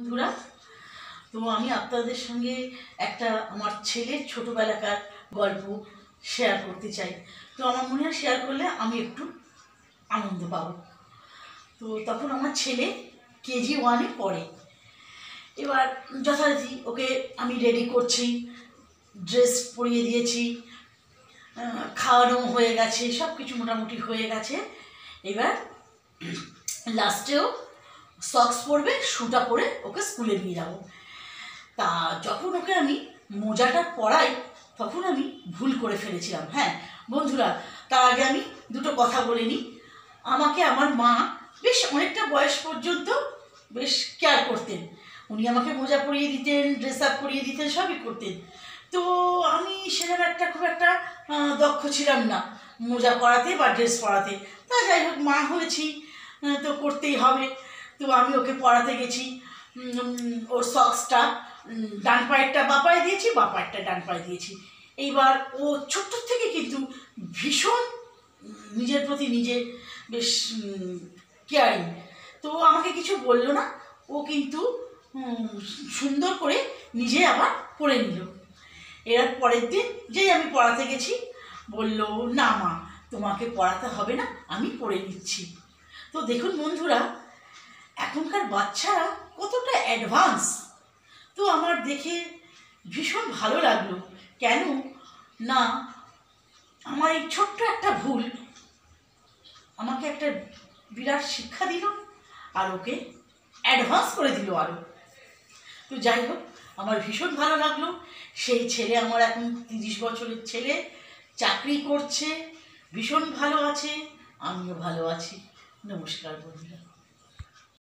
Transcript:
বন্ধুরা, তো আমি আপনাদের সঙ্গে একটা আমার ছেলের ছোটোবেলাকার গল্প শেয়ার করতে চাই। তো আমার মনে হয় শেয়ার করলে আমি একটু আনন্দ পাবো। তো তখন আমার ছেলে কেজি 1-এ পড়ে। এবার যথারীতি ওকে আমি রেডি করছি, ড্রেস পরিয়ে দিয়েছি, খাওয়ানো হয়ে গেছে, সব কিছু মোটামুটি হয়ে গেছে। এবার লাস্টেও সক্স পরবে, শুটা পরে ওকে স্কুলে নিয়ে যাবো। তা যখন ওকে আমি মোজাটা পরাই তখন আমি ভুল করে ফেলেছিলাম। হ্যাঁ বন্ধুরা, তার আগে আমি দুটো কথা বলে নিই। আমাকে আমার মা বেশ অনেকটা বয়স পর্যন্ত বেশ কেয়ার করতেন। উনি আমাকে মোজা পরিয়ে দিতেন, ড্রেস আপ করিয়ে দিতেন, সবই করতেন। তো আমি সেরকম খুব একটা দক্ষ ছিলাম না মোজা পরাতে বা ড্রেস পরাতে। তা যাই হোক, মা হয়েছি তো করতেই হবে। তো আমি ওকে পরাতে গেছি। ওর সক্সটা ডান পায়েরটা বাঁ পায়ে দিয়েছি, বাঁ পায়েরটা ডান পায়ে দিয়েছি। এইবার ও ছোট্ট থেকে কিন্তু ভীষণ নিজের প্রতি নিজে বেশ কেয়ারিং। তো আমাকে কিছু বললো না, ও কিন্তু সুন্দর করে নিজে আবার পরে নিল। এর পরের দিন যেই আমি পড়াতে গেছি বলল, না মা তোমাকে পড়াতে হবে না, আমি পড়ে নিচ্ছি। তো দেখুন বন্ধুরা, এখনকার বাচ্চারা কতটা অ্যাডভান্স। তো আমার দেখে ভীষণ ভালো লাগলো। কেন না, আমার এই ছোট্ট একটা ভুল আমাকে একটা বিরাট শিক্ষা দিল আর ওকে অ্যাডভান্স করে দিল আরও। তো যাই হোক, আমার ভীষণ ভালো লাগলো। সেই ছেলে আমার এখন 30 বছরের ছেলে, চাকরি করছে, ভীষণ ভালো আছে, আমিও ভালো আছি। নমস্কার বন্ধুরা।